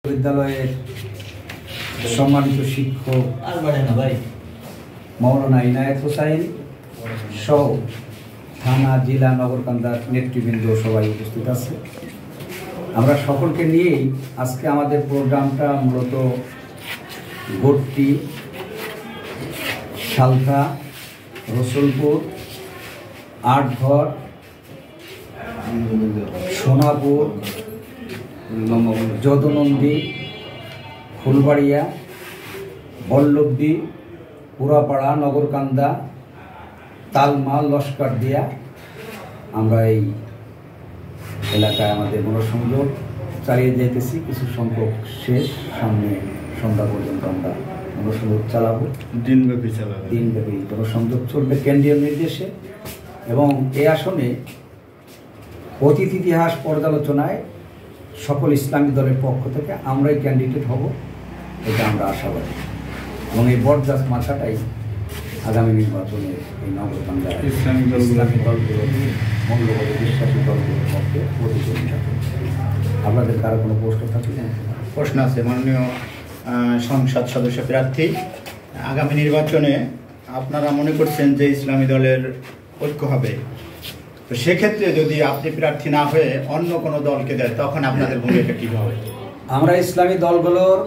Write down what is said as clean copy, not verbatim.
বিদ্যালয়ের সম্মানিত শিক্ষক মৌলানা ইনায়েত হোসাইন সহ থানা, জেলা, নগরকান্দার নেতৃবৃন্দ সবাই উপস্থিত আছে। আমরা সকলকে নিয়েই আজকে আমাদের প্রোগ্রামটা মূলত ভর্তি, সালথা, রসুলপুর, আটঘর, সোনাপুর, যদুনন্দী, ফুলবাড়িয়া, বল্লভদী, পুরাপাড়া, নগরকান্দা, তালমা, লস্করদিয়া, আমরা এই এলাকায় আমাদের মনোসংযোগ চালিয়ে যেতেছি। কিছু সংখ্যক শেষ, সামনে সন্ধ্যা পর্যন্ত আমরা মনোসংযোগ চালাবো। দিনব্যাপী জনসংযোগ চলবে কেন্দ্রীয় নির্দেশে। এবং এই আসনে অতীত ইতিহাস পর্যালোচনায় সকল ইসলামী দলের পক্ষ থেকে আমরাই ক্যান্ডিডেট হব, এটা আমরা আশাবাদী। এবং এই বরদাস মাথাটাই আগামী নির্বাচনে এই নগরকান্দা ইসলামী দলগুলো, মূল্যবোধে বিশ্বাসী দলগুলোর পক্ষে প্রতিযোগিতা করছে। আপনাদের কারো কোনো প্রশ্ন থাকলে? প্রশ্ন আছে। মাননীয় সংসদ সদস্য প্রার্থী, আগামী নির্বাচনে আপনারা মনে করছেন যে ইসলামী দলের ঐক্য হবে, তো সেক্ষেত্রে যদি আপনি প্রার্থী না হয়ে অন্য কোনো দলকে দেয় তখন আপনাদের ভূমিকা কী হবে? আমরা ইসলামী দলগুলোর